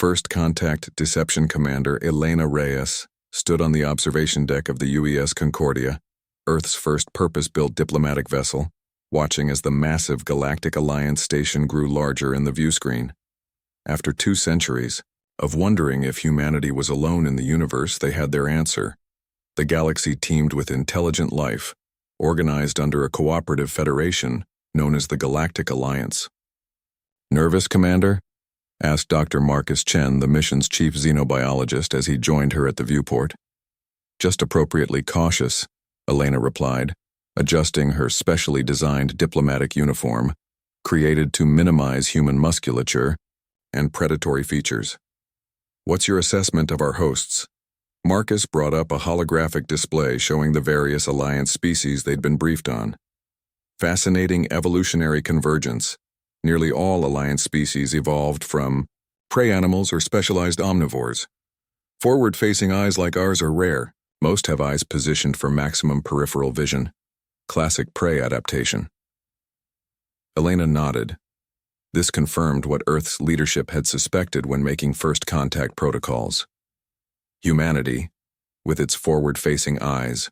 First Contact Deception Commander Elena Reyes stood on the observation deck of the UES Concordia, Earth's first purpose-built diplomatic vessel, watching as the massive Galactic Alliance station grew larger in the viewscreen. After 2 centuries of wondering if humanity was alone in the universe, they had their answer. The galaxy teemed with intelligent life, organized under a cooperative federation known as the Galactic Alliance. "Nervous, Commander?" asked Dr. Marcus Chen, the mission's chief xenobiologist, as he joined her at the viewport. "Just appropriately cautious," Elena replied, adjusting her specially designed diplomatic uniform, created to minimize human musculature and predatory features. "What's your assessment of our hosts?" Marcus brought up a holographic display showing the various Alliance species they'd been briefed on. Fascinating evolutionary convergence. Nearly all Alliance species evolved from prey animals or specialized omnivores. Forward-facing eyes like ours are rare. Most have eyes positioned for maximum peripheral vision. Classic prey adaptation. Elena nodded. This confirmed what Earth's leadership had suspected when making first contact protocols. Humanity, with its forward-facing eyes,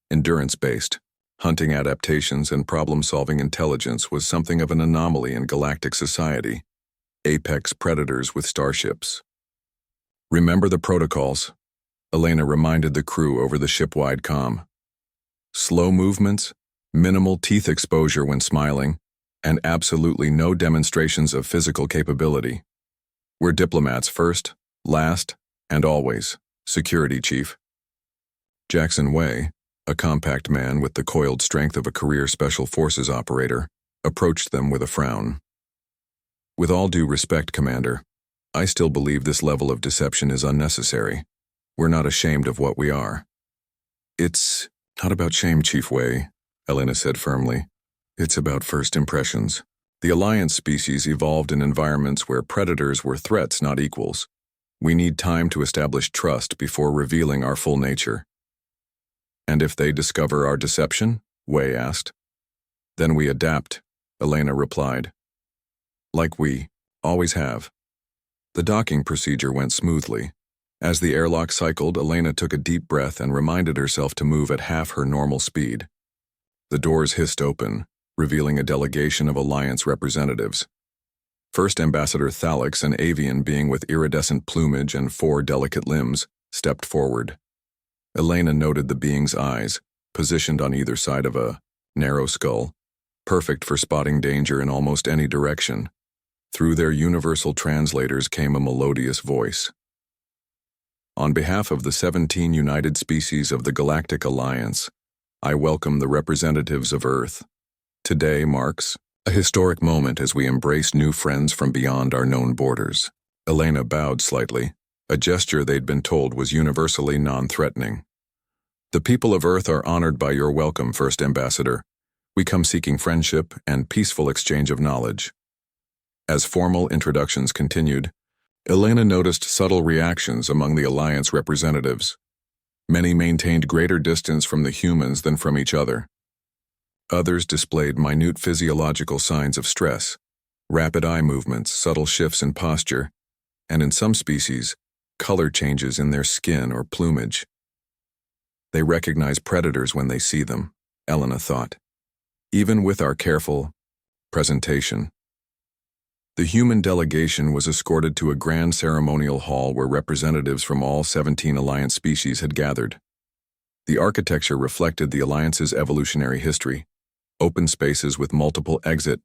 endurance-based, hunting adaptations and problem-solving intelligence was something of an anomaly in galactic society. Apex predators with starships. "Remember the protocols," Elena reminded the crew over the ship-wide comm. "Slow movements, minimal teeth exposure when smiling, and absolutely no demonstrations of physical capability. We're diplomats first, last, and always. Security Chief." Jackson Wei, a compact man with the coiled strength of a career Special Forces operator, approached them with a frown. "With all due respect, Commander, I still believe this level of deception is unnecessary. We're not ashamed of what we are." "It's not about shame, Chief Wei," Elena said firmly. "It's about first impressions. The Alliance species evolved in environments where predators were threats, not equals. We need time to establish trust before revealing our full nature." "And if they discover our deception?" Wei asked. "Then we adapt," Elena replied. "Like we always have." The docking procedure went smoothly. As the airlock cycled, Elena took a deep breath and reminded herself to move at half her normal speed. The doors hissed open, revealing a delegation of Alliance representatives. First Ambassador Thalix, an avian being with iridescent plumage and 4 delicate limbs, stepped forward. Elena noted the being's eyes, positioned on either side of a narrow skull, perfect for spotting danger in almost any direction. Through their universal translators came a melodious voice. "On behalf of the 17 united species of the Galactic Alliance, I welcome the representatives of Earth. Today marks a historic moment as we embrace new friends from beyond our known borders." Elena bowed slightly, a gesture they'd been told was universally non-threatening. "The people of Earth are honored by your welcome, First Ambassador. We come seeking friendship and peaceful exchange of knowledge." As formal introductions continued, Elena noticed subtle reactions among the Alliance representatives. Many maintained greater distance from the humans than from each other. Others displayed minute physiological signs of stress, rapid eye movements, subtle shifts in posture, and in some species, color changes in their skin or plumage. They recognize predators when they see them, Elena thought, even with our careful presentation. The human delegation was escorted to a grand ceremonial hall where representatives from all 17 Alliance species had gathered. The architecture reflected the Alliance's evolutionary history: open spaces with multiple exit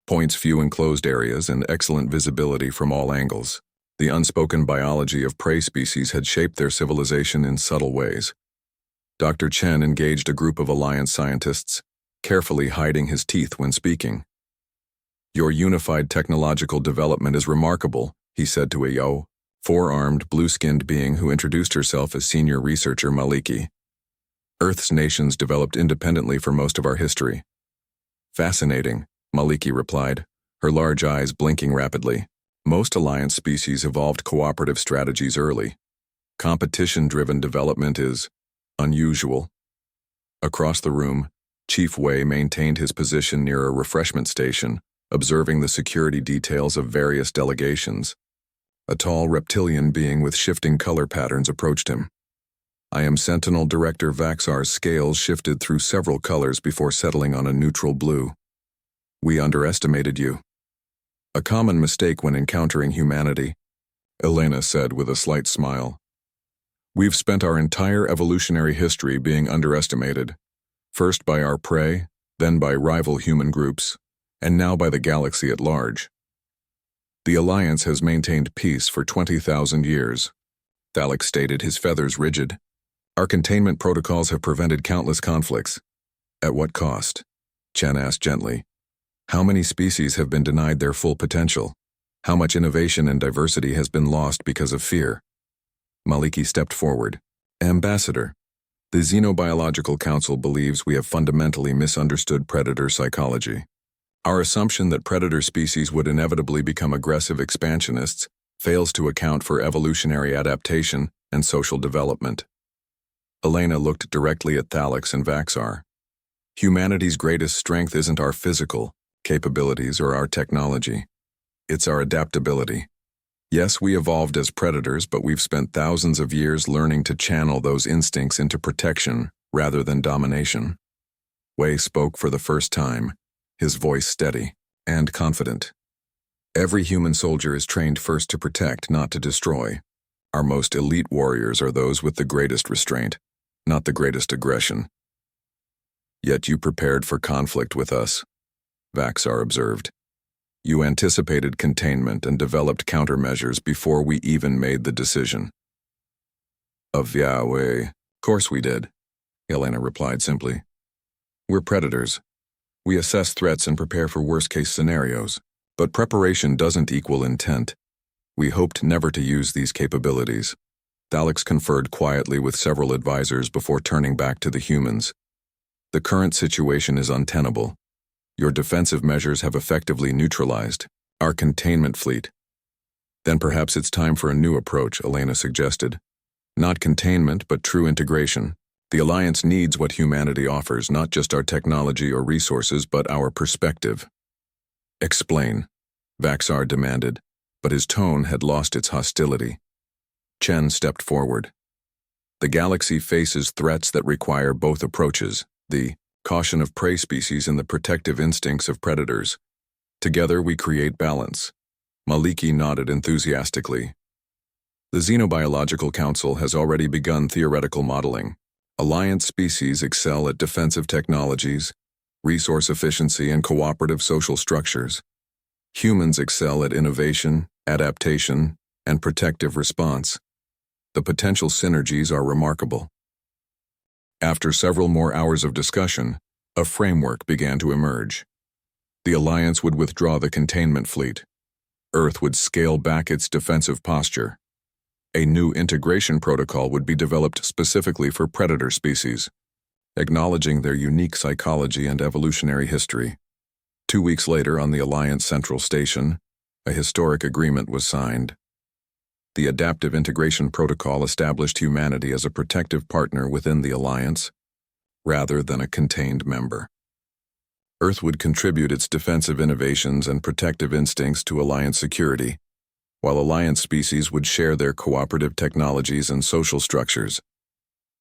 points, few enclosed areas, and excellent visibility from all angles. The unspoken biology of prey species had shaped their civilization in subtle ways. Dr. Chen engaged a group of Alliance scientists, carefully hiding his teeth when speaking. "Your unified technological development is remarkable," he said to a four-armed, blue-skinned being who introduced herself as senior researcher Maliki. "Earth's nations developed independently for most of our history." "Fascinating," Maliki replied, her large eyes blinking rapidly. "Most Alliance species evolved cooperative strategies early. Competition-driven development is unusual." Across the room, Chief Wei maintained his position near a refreshment station, observing the security details of various delegations. A tall reptilian being with shifting color patterns approached him. "I am Sentinel Director Vaxar's scales shifted through several colors before settling on a neutral blue. We underestimated you." "A common mistake when encountering humanity," Elena said with a slight smile. "We've spent our entire evolutionary history being underestimated, first by our prey, then by rival human groups, and now by the galaxy at large. The Alliance has maintained peace for 20,000 years." Thalix stated, his feathers rigid. "Our containment protocols have prevented countless conflicts." "At what cost?" Chen asked gently. "How many species have been denied their full potential? How much innovation and diversity has been lost because of fear?" Maliki stepped forward. "Ambassador, the Xenobiological Council believes we have fundamentally misunderstood predator psychology. Our assumption that predator species would inevitably become aggressive expansionists fails to account for evolutionary adaptation and social development." Elena looked directly at Thalix and Vaxar. "Humanity's greatest strength isn't our physical capabilities or our technology. It's our adaptability. Yes, we evolved as predators, but we've spent thousands of years learning to channel those instincts into protection rather than domination." Wei spoke for the first time, his voice steady and confident. "Every human soldier is trained first to protect, not to destroy. Our most elite warriors are those with the greatest restraint, not the greatest aggression." "Yet you prepared for conflict with us," Vaxar observed. "You anticipated containment and developed countermeasures before we even made the decision." "Of Yahweh, course we did," Elena replied simply. "We're predators. We assess threats and prepare for worst-case scenarios, but preparation doesn't equal intent. We hoped never to use these capabilities." Thalix conferred quietly with several advisors before turning back to the humans. "The current situation is untenable. Your defensive measures have effectively neutralized our containment fleet. Then perhaps it's time for a new approach," Elena suggested. "Not containment, but true integration. The Alliance needs what humanity offers, not just our technology or resources, but our perspective." "Explain," Vaxar demanded, but his tone had lost its hostility. Chen stepped forward. "The galaxy faces threats that require both approaches, the caution of prey species and the protective instincts of predators. Together we create balance." Maliki nodded enthusiastically. "The Xenobiological Council has already begun theoretical modeling. Alliance species excel at defensive technologies, resource efficiency, and cooperative social structures. Humans excel at innovation, adaptation, and protective response. The potential synergies are remarkable." After several more hours of discussion, a framework began to emerge. The Alliance would withdraw the containment fleet. Earth would scale back its defensive posture. A new integration protocol would be developed specifically for predator species, acknowledging their unique psychology and evolutionary history. 2 weeks later, on the Alliance Central Station, a historic agreement was signed. The Adaptive Integration Protocol established humanity as a protective partner within the Alliance, rather than a contained member. Earth would contribute its defensive innovations and protective instincts to Alliance security, while Alliance species would share their cooperative technologies and social structures.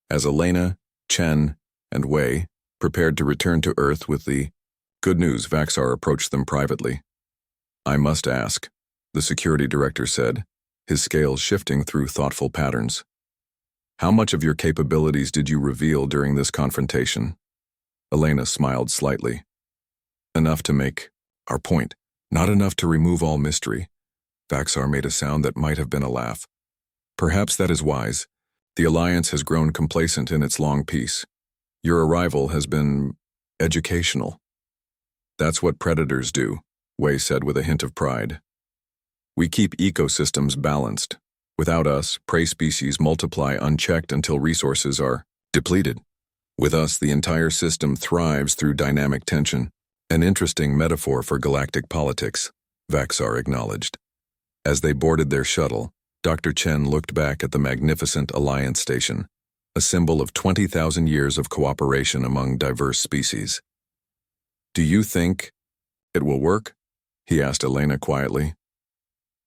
As Elena, Chen, and Wei prepared to return to Earth with the good news, Vaxar approached them privately. "I must ask," the security director said, his scales shifting through thoughtful patterns. "How much of your capabilities did you reveal during this confrontation?" Elena smiled slightly. "Enough to make our point, not enough to remove all mystery." Vaxar made a sound that might have been a laugh. "Perhaps that is wise. The Alliance has grown complacent in its long peace. Your arrival has been educational." "That's what predators do," Wei said with a hint of pride. "We keep ecosystems balanced. Without us, prey species multiply unchecked until resources are depleted. With us, the entire system thrives through dynamic tension." "An interesting metaphor for galactic politics," Vaxar acknowledged. As they boarded their shuttle, Dr. Chen looked back at the magnificent Alliance station, a symbol of 20,000 years of cooperation among diverse species. "Do you think it will work?" he asked Elena quietly.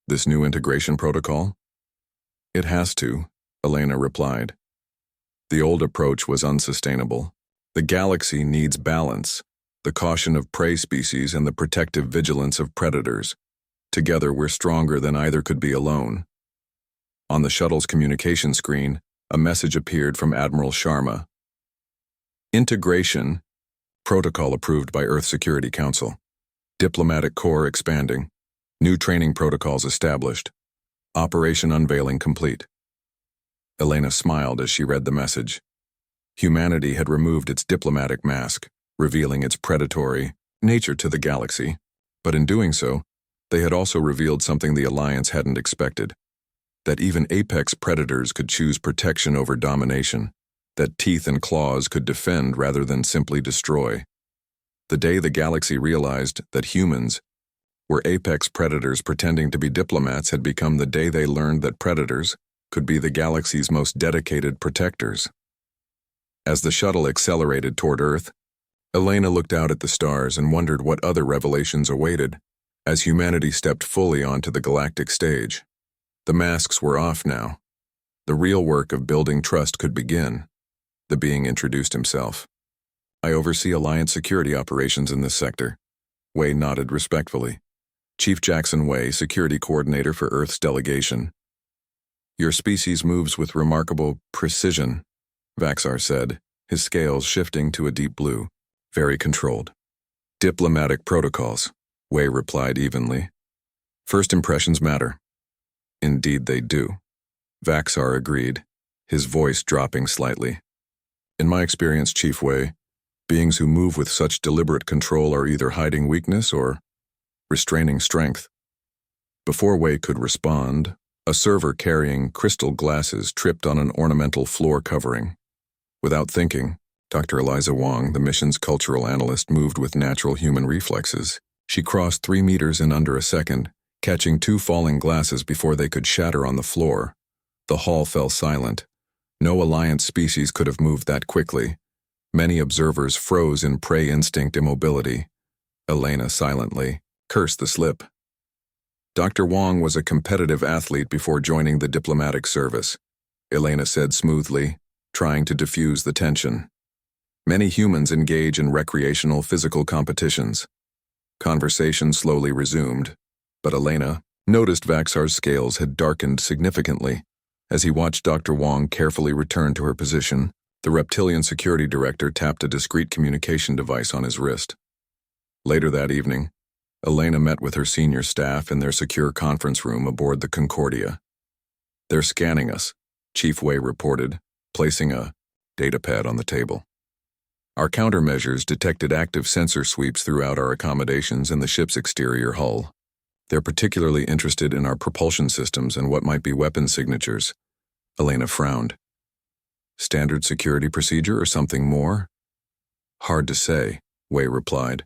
This new integration protocol? It has to, Elena replied. The old approach was unsustainable. The galaxy needs balance, the caution of prey species and the protective vigilance of predators. Together, we're stronger than either could be alone. On the shuttle's communication screen, a message appeared from Admiral Sharma. Integration, protocol approved by Earth Security Council. Diplomatic Corps expanding. New training protocols established. Operation unveiling complete. Elena smiled as she read the message. Humanity had removed its diplomatic mask, revealing its predatory nature to the galaxy. But in doing so, they had also revealed something the Alliance hadn't expected. That even apex predators could choose protection over domination. That teeth and claws could defend rather than simply destroy. The day the galaxy realized that humans were apex predators pretending to be diplomats had become the day they learned that predators could be the galaxy's most dedicated protectors. As the shuttle accelerated toward Earth, Elena looked out at the stars and wondered what other revelations awaited as humanity stepped fully onto the galactic stage. The masks were off now. The real work of building trust could begin. The being introduced himself. I oversee Alliance security operations in this sector. Wei nodded respectfully. Chief Jackson Wei, security coordinator for Earth's delegation. Your species moves with remarkable precision, Vaxar said, his scales shifting to a deep blue. Very controlled. Diplomatic protocols, Wei replied evenly. First impressions matter. Indeed they do. Vaxar agreed, his voice dropping slightly. In my experience, Chief Wei, beings who move with such deliberate control are either hiding weakness or restraining strength. Before Wei could respond, a server carrying crystal glasses tripped on an ornamental floor covering. Without thinking, Dr. Eliza Wong, the mission's cultural analyst, moved with natural human reflexes. She crossed 3 meters in under a second, catching 2 falling glasses before they could shatter on the floor. The hall fell silent. No Alliance species could have moved that quickly. Many observers froze in prey instinct immobility. Elena silently cursed the slip. Dr. Wong was a competitive athlete before joining the diplomatic service, Elena said smoothly, trying to diffuse the tension. Many humans engage in recreational physical competitions. Conversation slowly resumed, but Elena noticed Vaxar's scales had darkened significantly. As he watched Dr. Wong carefully return to her position, the reptilian security director tapped a discreet communication device on his wrist. Later that evening, Elena met with her senior staff in their secure conference room aboard the Concordia. They're scanning us, Chief Wei reported, placing a datapad on the table. Our countermeasures detected active sensor sweeps throughout our accommodations and the ship's exterior hull. They're particularly interested in our propulsion systems and what might be weapon signatures. Elena frowned. Standard security procedure or something more? Hard to say, Wei replied.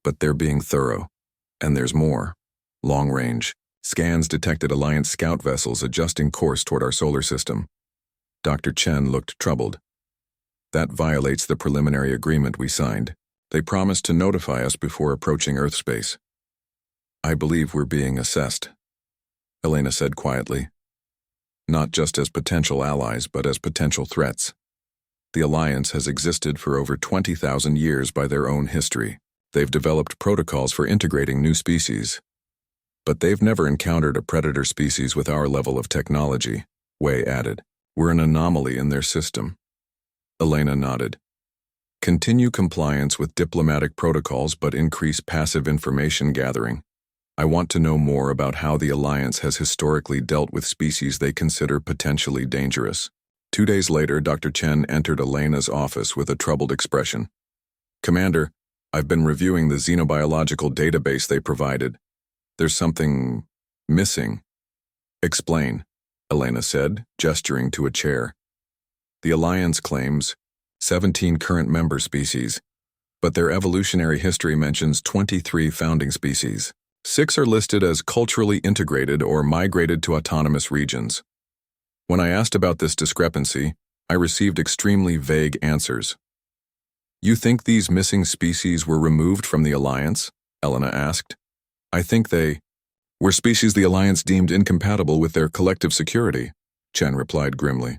But they're being thorough. And there's more. Long range. Scans detected Alliance scout vessels adjusting course toward our solar system. Dr. Chen looked troubled. That violates the preliminary agreement we signed. They promised to notify us before approaching Earth space. I believe we're being assessed, Elena said quietly. Not just as potential allies, but as potential threats. The Alliance has existed for over 20,000 years by their own history. They've developed protocols for integrating new species. But they've never encountered a predator species with our level of technology, Wei added. We're an anomaly in their system. Elena nodded. Continue compliance with diplomatic protocols but increase passive information gathering. I want to know more about how the Alliance has historically dealt with species they consider potentially dangerous. 2 days later, Dr. Chen entered Elena's office with a troubled expression. Commander, I've been reviewing the xenobiological database they provided. There's something missing. Explain, Elena said, gesturing to a chair. The Alliance claims 17 current member species, but their evolutionary history mentions 23 founding species. 6 are listed as culturally integrated or migrated to autonomous regions. When I asked about this discrepancy, I received extremely vague answers. You think these missing species were removed from the Alliance? Elena asked. I think they We're species the Alliance deemed incompatible with their collective security, Chen replied grimly.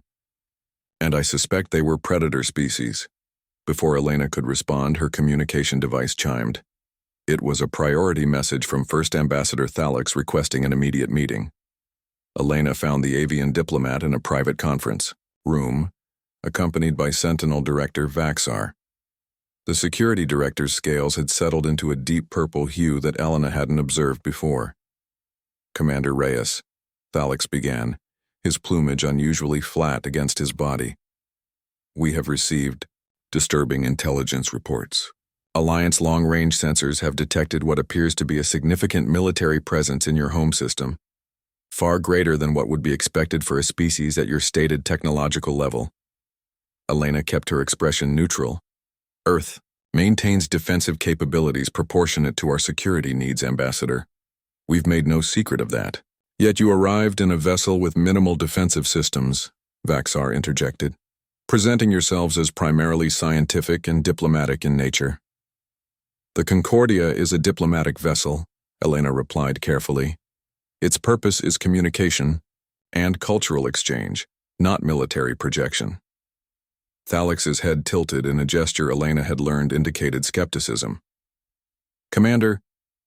And I suspect they were predator species. Before Elena could respond, her communication device chimed. It was a priority message from First Ambassador Thalix requesting an immediate meeting. Elena found the avian diplomat in a private conference room, accompanied by Sentinel Director Vaxar. The security director's scales had settled into a deep purple hue that Elena hadn't observed before. Commander Reyes, Thalix began, his plumage unusually flat against his body. We have received disturbing intelligence reports. Alliance long-range sensors have detected what appears to be a significant military presence in your home system, far greater than what would be expected for a species at your stated technological level. Elena kept her expression neutral. Earth maintains defensive capabilities proportionate to our security needs, Ambassador. We've made no secret of that. Yet you arrived in a vessel with minimal defensive systems, Vaxar interjected, presenting yourselves as primarily scientific and diplomatic in nature. The Concordia is a diplomatic vessel, Elena replied carefully. Its purpose is communication and cultural exchange, not military projection. Thalix's head tilted in a gesture Elena had learned indicated skepticism. Commander,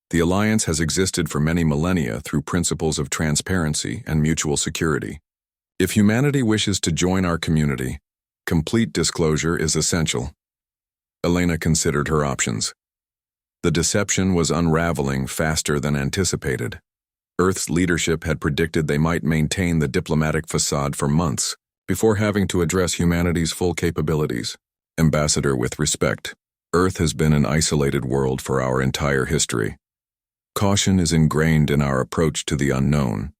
the Alliance has existed for many millennia through principles of transparency and mutual security. If humanity wishes to join our community, complete disclosure is essential. Elena considered her options. The deception was unraveling faster than anticipated. Earth's leadership had predicted they might maintain the diplomatic facade for months before having to address humanity's full capabilities. Ambassador, with respect, Earth has been an isolated world for our entire history. Caution is ingrained in our approach to the unknown.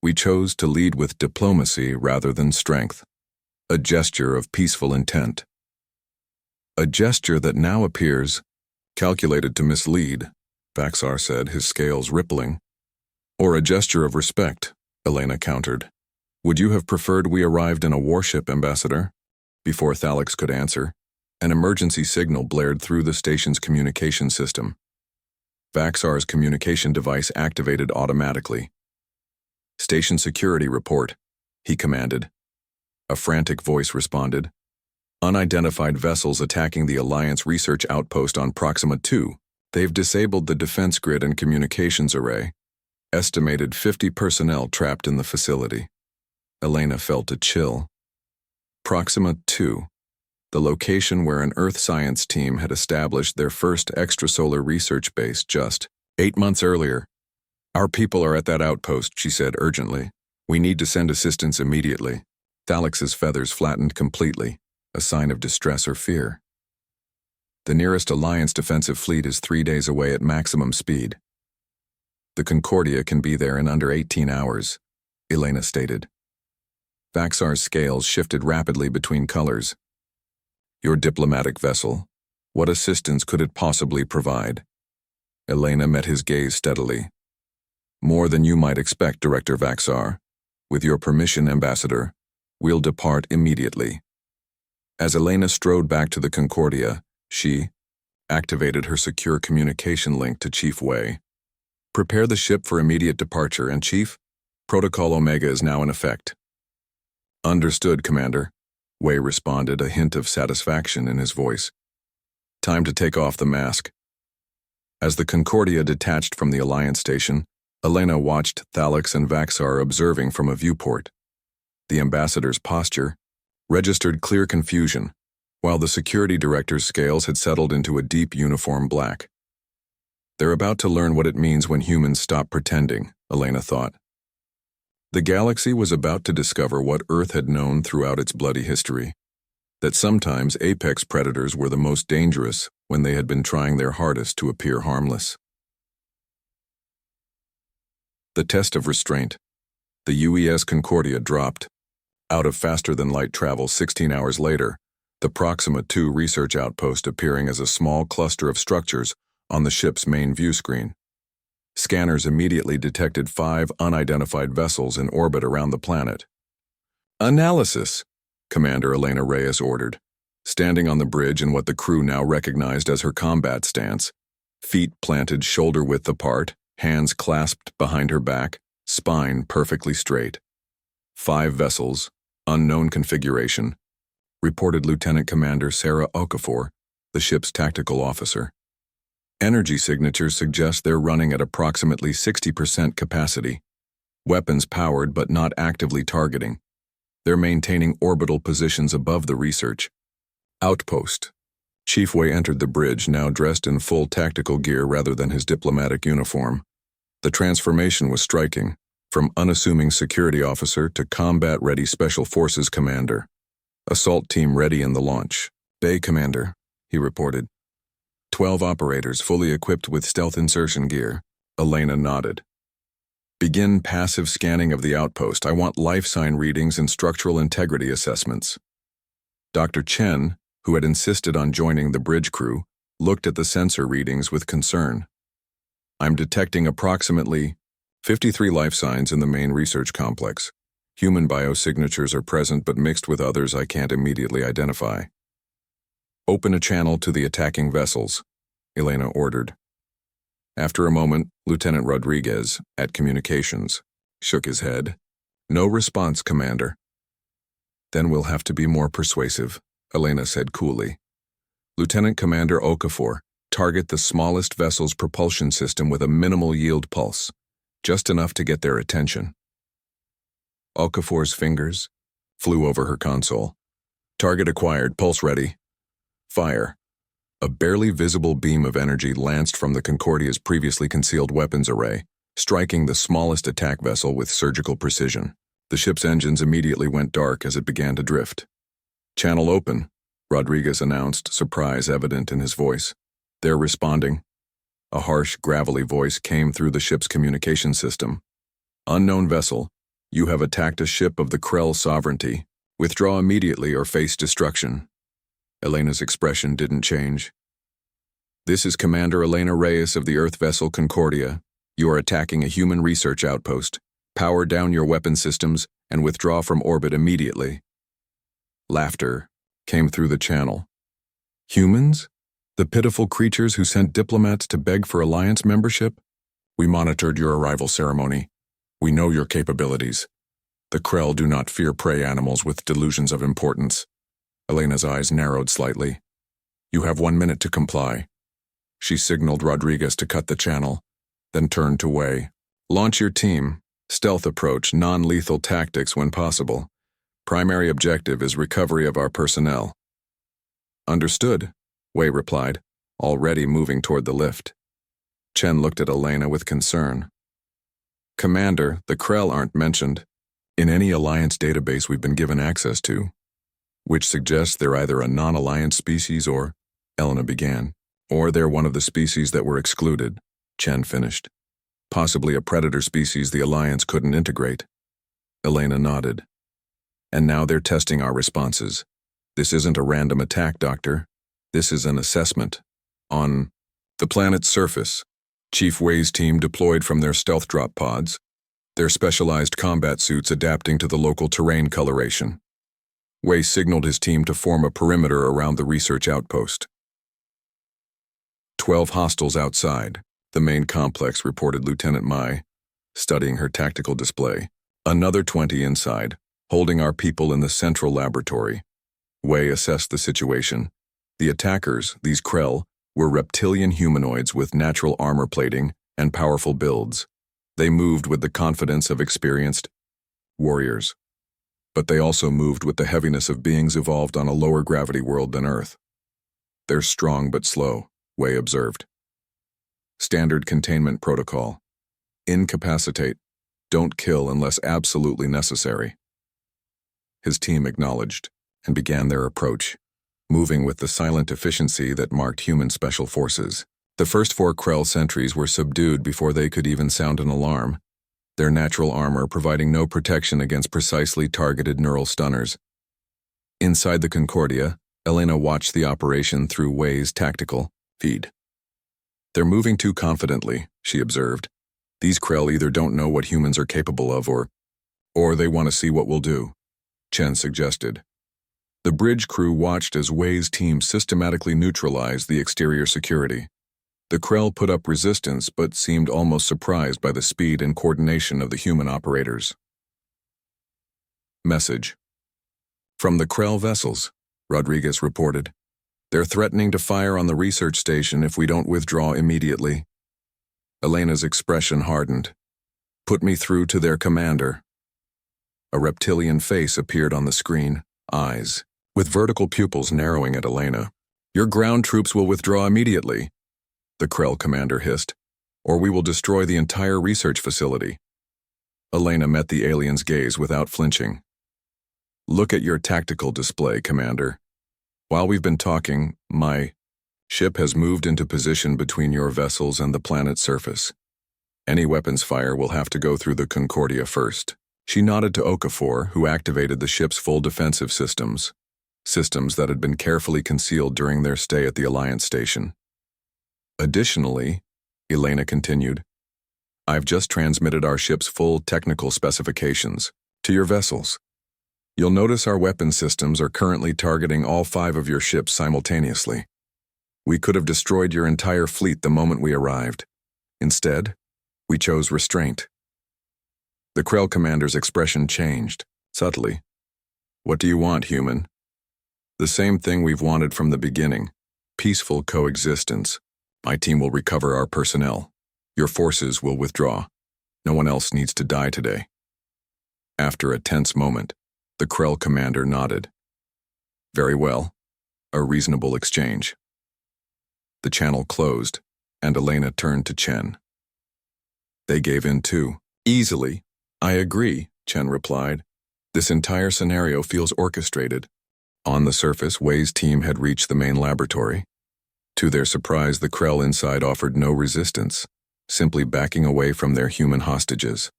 We chose to lead with diplomacy rather than strength, a gesture of peaceful intent. A gesture that now appears calculated to mislead, Vaxar said, his scales rippling. Or a gesture of respect, Elena countered. Would you have preferred we arrived in a warship, Ambassador? Before Thalix could answer, an emergency signal blared through the station's communication system. Vaxar's communication device activated automatically. Station security report, he commanded. A frantic voice responded. Unidentified vessels attacking the Alliance research outpost on Proxima 2. They've disabled the defense grid and communications array. Estimated 50 personnel trapped in the facility. Elena felt a chill. Proxima 2, the location where an Earth science team had established their first extrasolar research base just 8 months earlier. Our people are at that outpost, she said urgently. We need to send assistance immediately. Thalix's feathers flattened completely, a sign of distress or fear. The nearest Alliance defensive fleet is 3 days away at maximum speed. The Concordia can be there in under 18 hours, Elena stated. Vaxar's scales shifted rapidly between colors. Your diplomatic vessel, what assistance could it possibly provide? Elena met his gaze steadily. More than you might expect, Director Vaxar. With your permission, Ambassador, we'll depart immediately. As Elena strode back to the Concordia, she activated her secure communication link to Chief Wei. Prepare the ship for immediate departure, and Chief, Protocol Omega is now in effect. Understood, Commander, Wei responded, a hint of satisfaction in his voice. Time to take off the mask. As the Concordia detached from the Alliance station, Elena watched Thalix and Vaxar observing from a viewport. The ambassador's posture registered clear confusion, while the security director's scales had settled into a deep uniform black. They're about to learn what it means when humans stop pretending, Elena thought. The galaxy was about to discover what Earth had known throughout its bloody history, that sometimes apex predators were the most dangerous when they had been trying their hardest to appear harmless. The test of restraint. The UES Concordia dropped. Out of faster-than-light travel 16 hours later, the Proxima 2 research outpost appearing as a small cluster of structures on the ship's main view screen. Scanners immediately detected 5 unidentified vessels in orbit around the planet. Analysis, Commander Elena Reyes ordered, standing on the bridge in what the crew now recognized as her combat stance, feet planted shoulder-width apart, hands clasped behind her back, spine perfectly straight. 5 vessels, unknown configuration, reported Lieutenant Commander Sarah Okafor, the ship's tactical officer. Energy signatures suggest they're running at approximately 60% capacity. Weapons powered but not actively targeting. They're maintaining orbital positions above the research outpost. Chief Wei entered the bridge, now dressed in full tactical gear rather than his diplomatic uniform. The transformation was striking, from unassuming security officer to combat-ready Special Forces commander. Assault team ready in the launch. Bay Commander, he reported. 12 operators fully equipped with stealth insertion gear. Elena nodded. Begin passive scanning of the outpost. I want life sign readings and structural integrity assessments. Dr. Chen, who had insisted on joining the bridge crew, looked at the sensor readings with concern. I'm detecting approximately 53 life signs in the main research complex. Human biosignatures are present but mixed with others I can't immediately identify. Open a channel to the attacking vessels, Elena ordered. After a moment, Lieutenant Rodriguez, at communications, shook his head. No response, Commander. Then we'll have to be more persuasive, Elena said coolly. Lieutenant Commander Okafor, target the smallest vessel's propulsion system with a minimal yield pulse, just enough to get their attention. Okafor's fingers flew over her console. Target acquired, pulse ready. Fire. A barely visible beam of energy lanced from the Concordia's previously concealed weapons array, striking the smallest attack vessel with surgical precision. The ship's engines immediately went dark as it began to drift. Channel open, Rodriguez announced, surprise evident in his voice. They're responding. A harsh, gravelly voice came through the ship's communication system. Unknown vessel, you have attacked a ship of the Krell sovereignty. Withdraw immediately or face destruction. Elena's expression didn't change. This is Commander Elena Reyes of the Earth vessel Concordia. You are attacking a human research outpost. Power down your weapon systems and withdraw from orbit immediately. Laughter came through the channel. Humans? The pitiful creatures who sent diplomats to beg for alliance membership? We monitored your arrival ceremony. We know your capabilities. The Krell do not fear prey animals with delusions of importance. Elena's eyes narrowed slightly. You have 1 minute to comply. She signaled Rodriguez to cut the channel, then turned to Wei. Launch your team. Stealth approach, non-lethal tactics when possible. Primary objective is recovery of our personnel. Understood, Wei replied, already moving toward the lift. Chen looked at Elena with concern. Commander, the Krell aren't mentioned in any Alliance database we've been given access to, which suggests they're either a non-Alliance species or, Elena began, or they're one of the species that were excluded, Chen finished. Possibly a predator species the Alliance couldn't integrate. Elena nodded. And now they're testing our responses. This isn't a random attack, Doctor. This is an assessment. On the planet's surface, Chief Wei's team deployed from their stealth drop pods, their specialized combat suits adapting to the local terrain coloration. Wei signaled his team to form a perimeter around the research outpost. 12 hostiles outside, the main complex, reported Lieutenant Mai, studying her tactical display. Another 20 inside, holding our people in the central laboratory. Wei assessed the situation. The attackers, these Krell, were reptilian humanoids with natural armor plating and powerful builds. They moved with the confidence of experienced warriors. But they also moved with the heaviness of beings evolved on a lower gravity world than Earth. They're strong but slow, Wei observed. Standard containment protocol. Incapacitate. Don't kill unless absolutely necessary. His team acknowledged and began their approach, moving with the silent efficiency that marked human special forces. The first 4 Krell sentries were subdued before they could even sound an alarm, their natural armor providing no protection against precisely targeted neural stunners. Inside the Concordia, Elena watched the operation through Wei's tactical feed. They're moving too confidently, she observed. These Krell either don't know what humans are capable of or they want to see what we'll do, Chen suggested. The bridge crew watched as Wei's team systematically neutralized the exterior security. The Krell put up resistance but seemed almost surprised by the speed and coordination of the human operators. Message. From the Krell vessels, Rodriguez reported. They're threatening to fire on the research station if we don't withdraw immediately. Elena's expression hardened. Put me through to their commander. A reptilian face appeared on the screen, eyes, with vertical pupils narrowing at Elena. Your ground troops will withdraw immediately, the Krell commander hissed, or we will destroy the entire research facility. Elena met the alien's gaze without flinching. Look at your tactical display, Commander. While we've been talking, my ship has moved into position between your vessels and the planet's surface. Any weapons fire will have to go through the Concordia first. She nodded to Okafor, who activated the ship's full defensive systems that had been carefully concealed during their stay at the Alliance station. Additionally, Elena continued, I've just transmitted our ship's full technical specifications to your vessels. You'll notice our weapon systems are currently targeting all 5 of your ships simultaneously. We could have destroyed your entire fleet the moment we arrived. Instead, we chose restraint. The Krell commander's expression changed, subtly. What do you want, human? The same thing we've wanted from the beginning, peaceful coexistence. My team will recover our personnel. Your forces will withdraw. No one else needs to die today. After a tense moment, the Krell commander nodded. Very well. A reasonable exchange. The channel closed, and Elena turned to Chen. They gave in too. Easily. I agree, Chen replied. This entire scenario feels orchestrated. On the surface, Wei's team had reached the main laboratory. To their surprise, the Krell inside offered no resistance, simply backing away from their human hostages.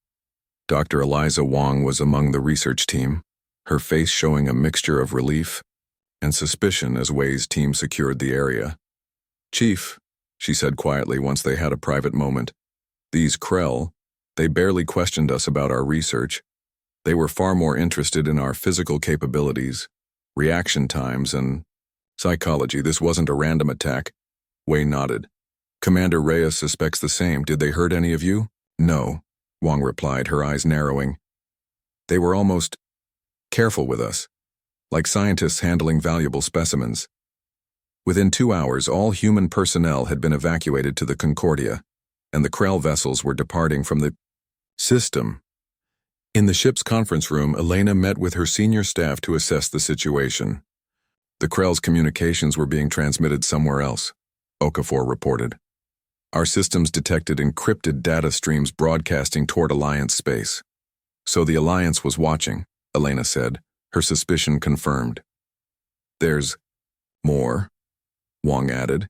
Dr. Eliza Wong was among the research team, her face showing a mixture of relief and suspicion as Wei's team secured the area. Chief, she said quietly once they had a private moment, these Krell, they barely questioned us about our research. They were far more interested in our physical capabilities, reaction times, and psychology. This wasn't a random attack. Wei nodded. Commander Reyes suspects the same. Did they hurt any of you? No, Wong replied, her eyes narrowing. They were almost careful with us, like scientists handling valuable specimens. Within 2 hours, all human personnel had been evacuated to the Concordia, and the Krell vessels were departing from the system. In the ship's conference room, Elena met with her senior staff to assess the situation. The Krell's communications were being transmitted somewhere else, Okafor reported. Our systems detected encrypted data streams broadcasting toward Alliance space. So the Alliance was watching, Elena said, her suspicion confirmed. There's more, Wong added,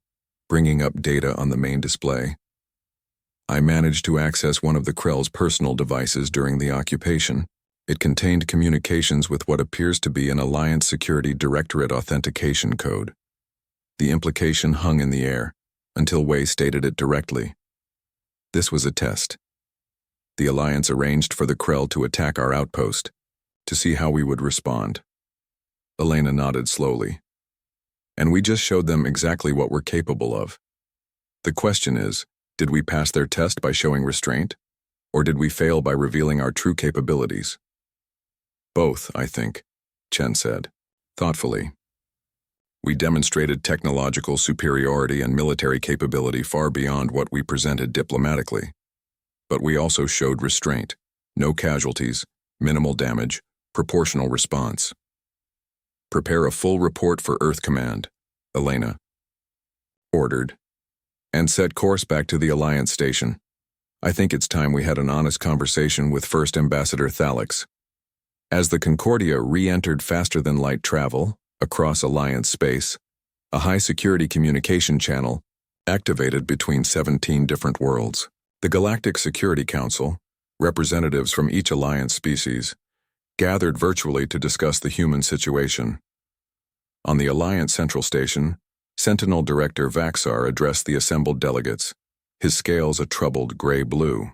bringing up data on the main display. I managed to access one of the Krell's personal devices during the occupation. It contained communications with what appears to be an Alliance Security Directorate authentication code. The implication hung in the air, until Wei stated it directly. This was a test. The Alliance arranged for the Krell to attack our outpost, to see how we would respond. Elena nodded slowly. And we just showed them exactly what we're capable of. The question is, did we pass their test by showing restraint, or did we fail by revealing our true capabilities? Both, I think, Chen said, thoughtfully. We demonstrated technological superiority and military capability far beyond what we presented diplomatically. But we also showed restraint, no casualties, minimal damage, proportional response. Prepare a full report for Earth Command, Elena ordered, and set course back to the Alliance station. I think it's time we had an honest conversation with First Ambassador Thalix. As the Concordia re-entered faster-than-light travel across Alliance space, a high-security communication channel activated between 17 different worlds. The Galactic Security Council, representatives from each Alliance species, gathered virtually to discuss the human situation. On the Alliance Central Station, Sentinel Director Vaxar addressed the assembled delegates, his scales a troubled gray-blue.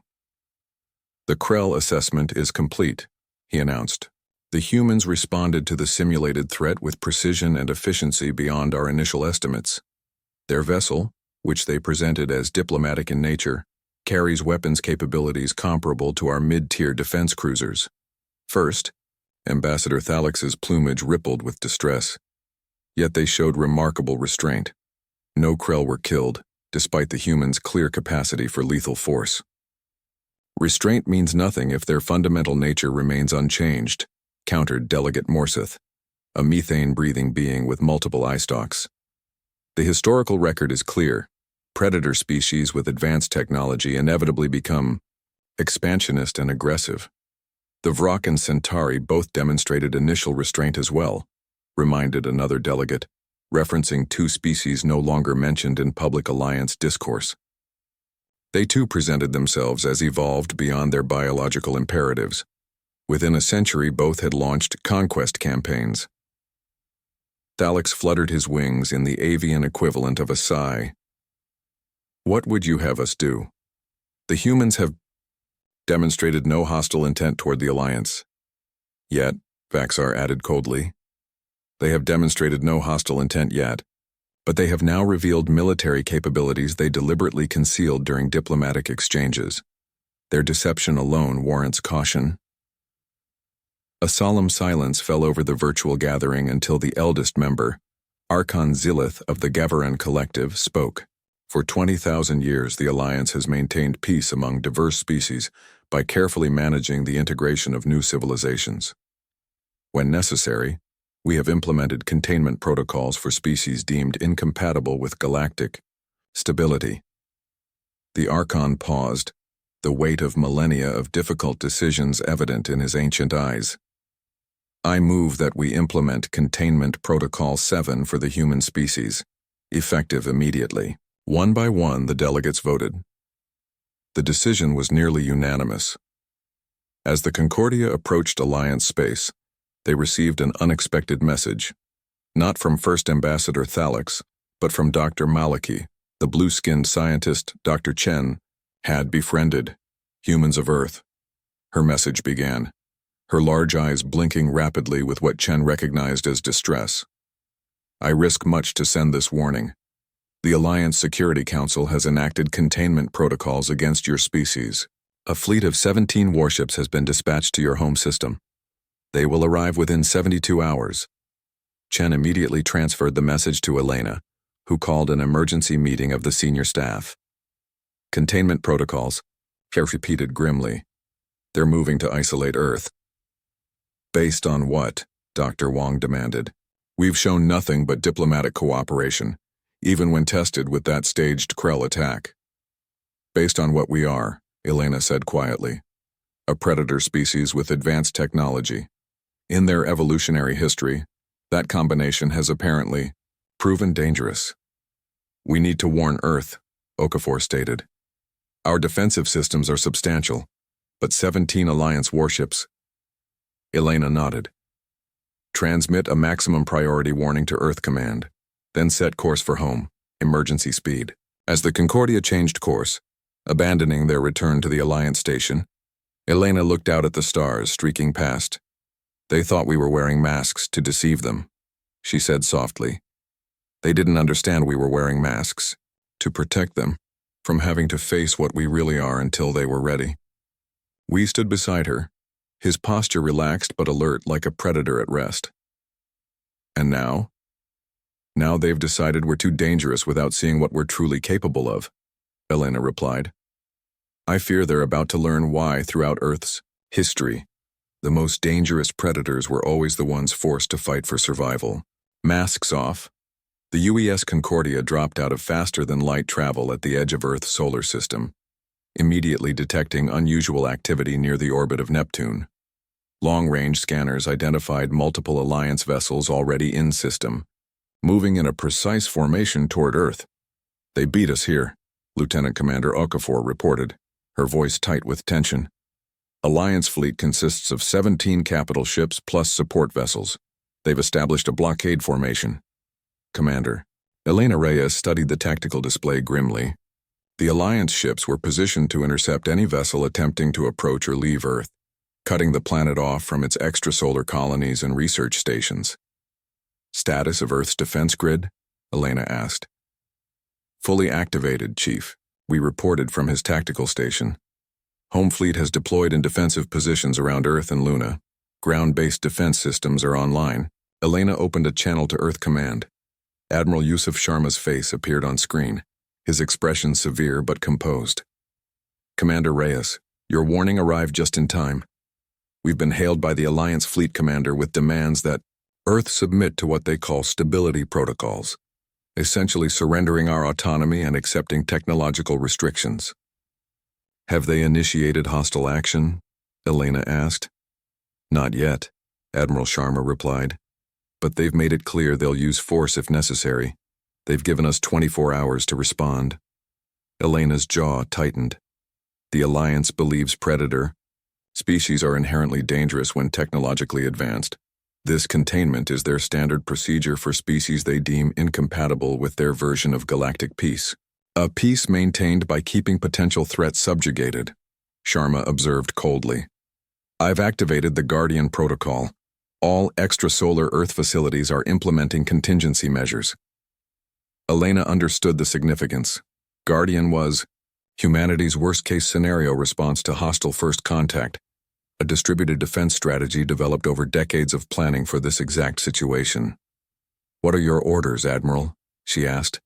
The Krell assessment is complete, he announced. The humans responded to the simulated threat with precision and efficiency beyond our initial estimates. Their vessel, which they presented as diplomatic in nature, carries weapons capabilities comparable to our mid-tier defense cruisers. First, Ambassador Thalix's plumage rippled with distress. Yet they showed remarkable restraint. No Krell were killed, despite the humans' clear capacity for lethal force. Restraint means nothing if their fundamental nature remains unchanged, countered Delegate Morseth, a methane-breathing being with multiple eye stalks. The historical record is clear. Predator species with advanced technology inevitably become expansionist and aggressive. The Vrak and Centauri both demonstrated initial restraint as well, reminded another delegate, referencing two species no longer mentioned in public alliance discourse. They too presented themselves as evolved beyond their biological imperatives. Within a century, both had launched conquest campaigns. Thalix fluttered his wings in the avian equivalent of a sigh. What would you have us do? The humans have demonstrated no hostile intent toward the Alliance. Yet, Vaxar added coldly, they have demonstrated no hostile intent yet, but they have now revealed military capabilities they deliberately concealed during diplomatic exchanges. Their deception alone warrants caution. A solemn silence fell over the virtual gathering until the eldest member, Archon Zilith of the Gavaran Collective, spoke. For 20,000 years, the Alliance has maintained peace among diverse species by carefully managing the integration of new civilizations. When necessary, we have implemented containment protocols for species deemed incompatible with galactic stability. The Archon paused, the weight of millennia of difficult decisions evident in his ancient eyes. I move that we implement Containment Protocol 7 for the human species, effective immediately. One by one, the delegates voted. The decision was nearly unanimous. As the Concordia approached Alliance space, they received an unexpected message, not from First Ambassador Thalix, but from Dr. Maliki, the blue-skinned scientist Dr. Chen had befriended humans of Earth. Her message began, her large eyes blinking rapidly with what Chen recognized as distress. I risk much to send this warning. The Alliance Security Council has enacted containment protocols against your species. A fleet of 17 warships has been dispatched to your home system. They will arrive within 72 hours. Chen immediately transferred the message to Elena, who called an emergency meeting of the senior staff. Containment protocols, she repeated grimly. They're moving to isolate Earth. Based on what? Dr. Wong demanded. We've shown nothing but diplomatic cooperation, even when tested with that staged Krell attack. Based on what we are, Elena said quietly. A predator species with advanced technology. In their evolutionary history, that combination has apparently proven dangerous. We need to warn Earth, Okafor stated. Our defensive systems are substantial, but 17 Alliance warships. Elena nodded. Transmit a maximum priority warning to Earth Command, then set course for home, emergency speed. As the Concordia changed course, abandoning their return to the Alliance station, Elena looked out at the stars streaking past. They thought we were wearing masks to deceive them, she said softly. They didn't understand we were wearing masks to protect them from having to face what we really are until they were ready. We stood beside her, his posture relaxed but alert like a predator at rest. And now? Now they've decided we're too dangerous without seeing what we're truly capable of, Elena replied. I fear they're about to learn why throughout Earth's history, the most dangerous predators were always the ones forced to fight for survival. Masks off, the UES Concordia dropped out of faster-than-light travel at the edge of Earth's solar system, immediately detecting unusual activity near the orbit of Neptune. Long-range scanners identified multiple Alliance vessels already in system, moving in a precise formation toward Earth. They beat us here, Lieutenant Commander Okafor reported, her voice tight with tension. Alliance fleet consists of 17 capital ships plus support vessels. They've established a blockade formation. Commander. Elena Reyes studied the tactical display grimly. The Alliance ships were positioned to intercept any vessel attempting to approach or leave Earth, cutting the planet off from its extrasolar colonies and research stations. Status of Earth's defense grid? Elena asked. Fully activated, Chief. We reported from his tactical station. Home fleet has deployed in defensive positions around Earth and Luna. Ground-based defense systems are online. Elena opened a channel to Earth Command. Admiral Yusuf Sharma's face appeared on screen, his expression severe but composed. Commander Reyes, your warning arrived just in time. We've been hailed by the Alliance Fleet Commander with demands that Earth submit to what they call stability protocols, essentially surrendering our autonomy and accepting technological restrictions. Have they initiated hostile action? Elena asked. Not yet, Admiral Sharma replied. But they've made it clear they'll use force if necessary. They've given us 24 hours to respond. Elena's jaw tightened. The Alliance believes Predator. Species are inherently dangerous when technologically advanced. This containment is their standard procedure for species they deem incompatible with their version of galactic peace. A peace maintained by keeping potential threats subjugated, Sharma observed coldly. I've activated the Guardian Protocol. All extrasolar Earth facilities are implementing contingency measures. Elena understood the significance. Guardian was humanity's worst-case scenario response to hostile first contact, a distributed defense strategy developed over decades of planning for this exact situation. What are your orders, Admiral? She asked.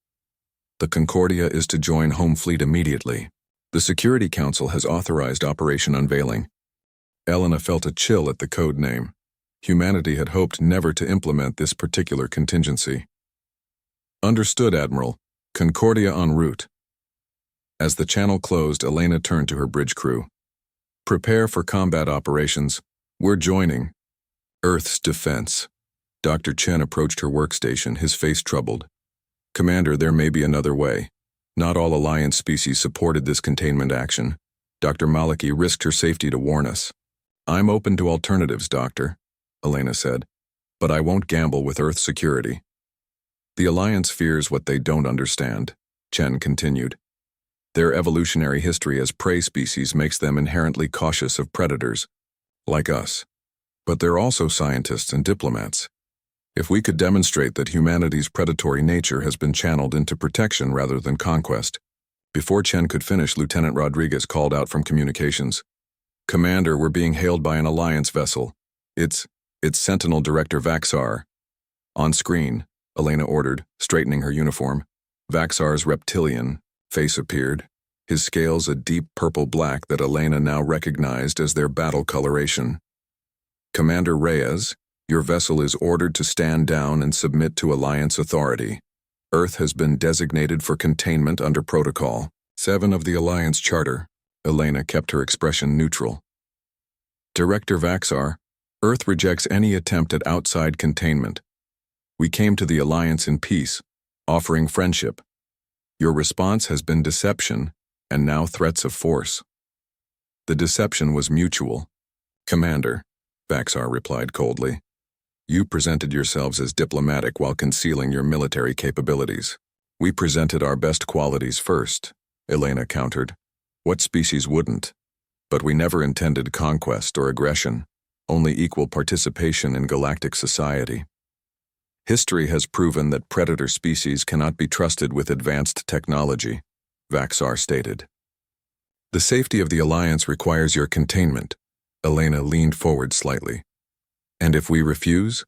The Concordia is to join Home Fleet immediately. The Security Council has authorized Operation Unveiling. Elena felt a chill at the code name. Humanity had hoped never to implement this particular contingency. Understood, Admiral. Concordia en route. As the channel closed, Elena turned to her bridge crew. Prepare for combat operations. We're joining Earth's defense. Dr. Chen approached her workstation, his face troubled. Commander, there may be another way. Not all Alliance species supported this containment action. Dr. Maliki risked her safety to warn us. I'm open to alternatives, Doctor, Elena said, but I won't gamble with Earth's security. The Alliance fears what they don't understand, Chen continued. Their evolutionary history as prey species makes them inherently cautious of predators, like us. But they're also scientists and diplomats. If we could demonstrate that humanity's predatory nature has been channeled into protection rather than conquest. Before Chen could finish, Lieutenant Rodriguez called out from communications. Commander, we're being hailed by an Alliance vessel. It's Sentinel Director Vaxar. On screen, Elena ordered, straightening her uniform. Vaxar's reptilian face appeared, his scales a deep purple-black that Elena now recognized as their battle coloration. Commander Reyes, your vessel is ordered to stand down and submit to Alliance authority. Earth has been designated for containment under Protocol 7 of the Alliance Charter. Elena kept her expression neutral. Director Vaxar, Earth rejects any attempt at outside containment. We came to the Alliance in peace, offering friendship. Your response has been deception, and now threats of force. The deception was mutual. Commander, Vaxar replied coldly. You presented yourselves as diplomatic while concealing your military capabilities. We presented our best qualities first, Elena countered. What species wouldn't? But we never intended conquest or aggression, only equal participation in galactic society. History has proven that predator species cannot be trusted with advanced technology, Vaxar stated. The safety of the Alliance requires your containment. Elena leaned forward slightly. And if we refuse?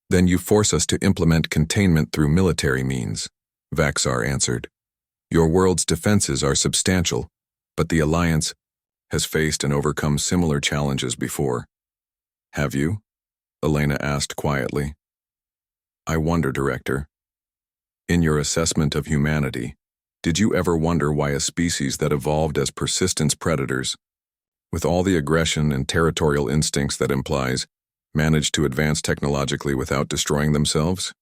Then you force us to implement containment through military means, Vaxar answered. Your world's defenses are substantial, but the Alliance has faced and overcome similar challenges before. Have you? Elena asked quietly. I wonder, Director. In your assessment of humanity, did you ever wonder why a species that evolved as persistence predators, with all the aggression and territorial instincts that implies, managed to advance technologically without destroying themselves?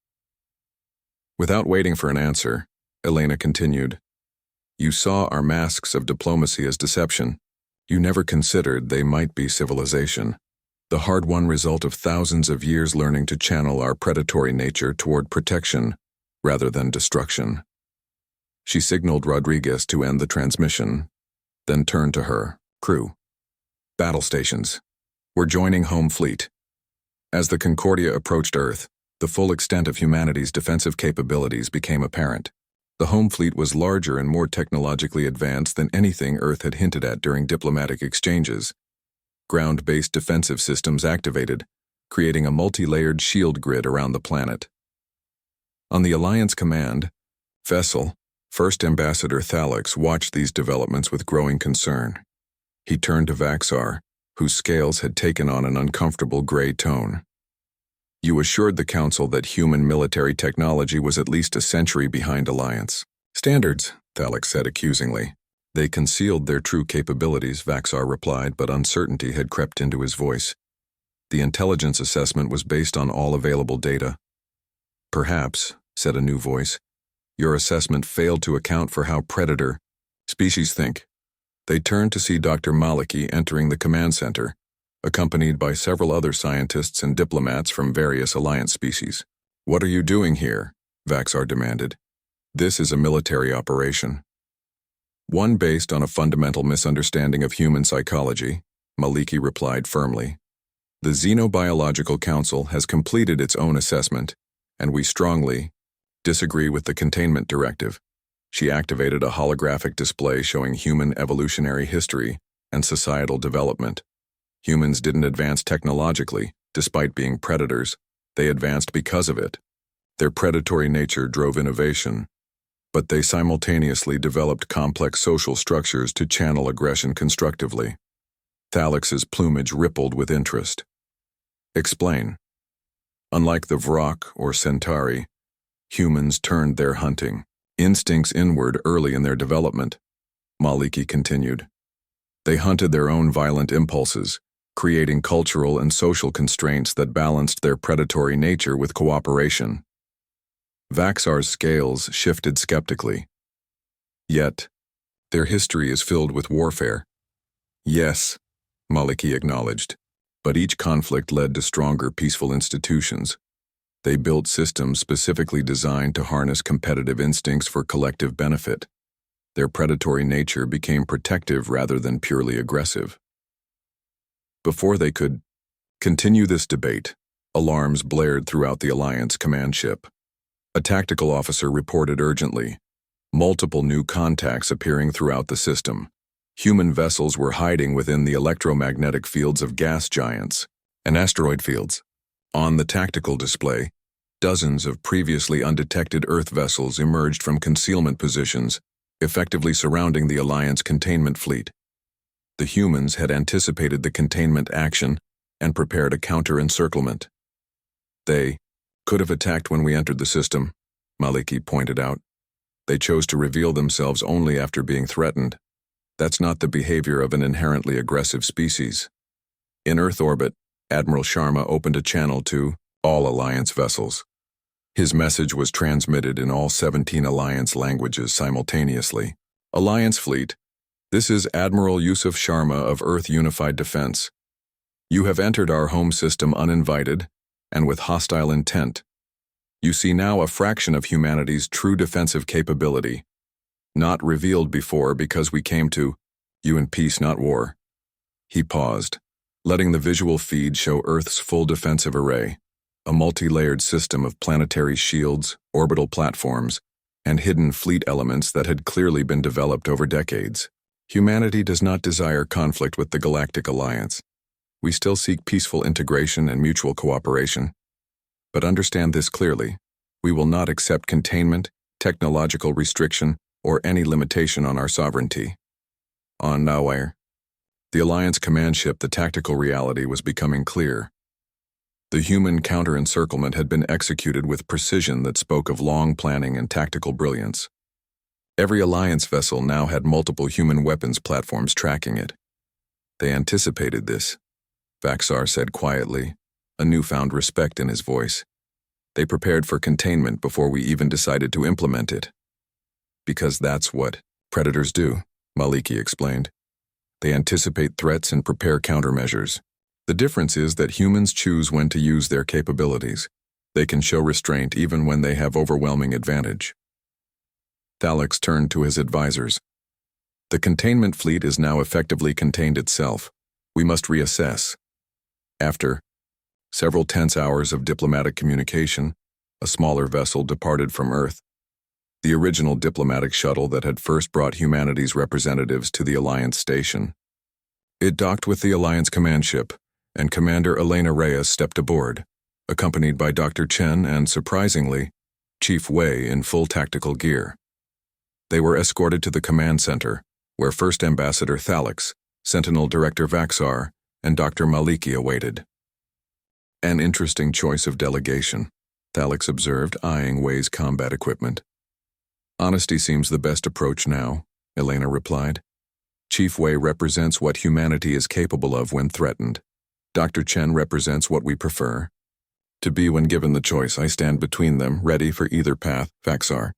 Without waiting for an answer, Elena continued. You saw our masks of diplomacy as deception. You never considered they might be civilization. The hard-won result of thousands of years learning to channel our predatory nature toward protection rather than destruction. She signaled Rodriguez to end the transmission, then turned to her crew. Battle stations. We're joining Home Fleet. As the Concordia approached Earth, the full extent of humanity's defensive capabilities became apparent. The home fleet was larger and more technologically advanced than anything Earth had hinted at during diplomatic exchanges. Ground-based defensive systems activated, creating a multi-layered shield grid around the planet. On the Alliance command vessel, First Ambassador Thalix watched these developments with growing concern. He turned to Vaxar, whose scales had taken on an uncomfortable gray tone. You assured the Council that human military technology was at least a century behind Alliance standards, Thalix said accusingly. They concealed their true capabilities, Vaxar replied, but uncertainty had crept into his voice. The intelligence assessment was based on all available data. Perhaps, said a new voice, your assessment failed to account for how predator species think. They turned to see Dr. Maliki entering the command center, accompanied by several other scientists and diplomats from various Alliance species. What are you doing here? Vaxar demanded. This is a military operation. One based on a fundamental misunderstanding of human psychology, Maliki replied firmly. The Xenobiological Council has completed its own assessment, and we strongly disagree with the containment directive. She activated a holographic display showing human evolutionary history and societal development. Humans didn't advance technologically, despite being predators. They advanced because of it. Their predatory nature drove innovation, but they simultaneously developed complex social structures to channel aggression constructively. Thalix's plumage rippled with interest. Explain. Unlike the Vrok or Centauri, humans turned their hunting instincts inward early in their development, Maliki continued. They hunted their own violent impulses, creating cultural and social constraints that balanced their predatory nature with cooperation. Vaxar's scales shifted skeptically. Yet, their history is filled with warfare. Yes, Maliki acknowledged, but each conflict led to stronger peaceful institutions. They built systems specifically designed to harness competitive instincts for collective benefit. Their predatory nature became protective rather than purely aggressive. Before they could continue this debate, alarms blared throughout the Alliance command ship. A tactical officer reported urgently, multiple new contacts appearing throughout the system. Human vessels were hiding within the electromagnetic fields of gas giants and asteroid fields. On the tactical display, dozens of previously undetected Earth vessels emerged from concealment positions, effectively surrounding the Alliance containment fleet. The humans had anticipated the containment action and prepared a counter-encirclement. They could have attacked when we entered the system, Maliki pointed out. They chose to reveal themselves only after being threatened. That's not the behavior of an inherently aggressive species. In Earth orbit, Admiral Sharma opened a channel to all Alliance vessels. His message was transmitted in all 17 Alliance languages simultaneously. Alliance Fleet, this is Admiral Yusuf Sharma of Earth Unified Defense. You have entered our home system uninvited and with hostile intent. You see now a fraction of humanity's true defensive capability, not revealed before because we came to you in peace, not war. He paused, letting the visual feed show Earth's full defensive array, a multi-layered system of planetary shields, orbital platforms, and hidden fleet elements that had clearly been developed over decades. Humanity does not desire conflict with the Galactic Alliance. We still seek peaceful integration and mutual cooperation. But understand this clearly, we will not accept containment, technological restriction, or any limitation on our sovereignty. On Nawire, the Alliance command ship, the tactical reality was becoming clear. The human counter-encirclement had been executed with precision that spoke of long planning and tactical brilliance. Every Alliance vessel now had multiple human weapons platforms tracking it. They anticipated this, Vaxar said quietly, a newfound respect in his voice. They prepared for containment before we even decided to implement it. Because that's what predators do, Maliki explained. They anticipate threats and prepare countermeasures. The difference is that humans choose when to use their capabilities. They can show restraint even when they have overwhelming advantage. Thalix turned to his advisors. The containment fleet is now effectively contained itself. We must reassess. After several tense hours of diplomatic communication, a smaller vessel departed from Earth. the original diplomatic shuttle that had first brought humanity's representatives to the Alliance station. It docked with the Alliance command ship, and Commander Elena Reyes stepped aboard, accompanied by Dr. Chen and, surprisingly, Chief Wei in full tactical gear. They were escorted to the command center, where First Ambassador Thalix, Sentinel Director Vaxar, and Dr. Maliki awaited. An interesting choice of delegation, Thalix observed, eyeing Wei's combat equipment. Honesty seems the best approach now, Elena replied. Chief Wei represents what humanity is capable of when threatened. Dr. Chen represents what we prefer. To be when given the choice, I stand between them, ready for either path, Vaxar.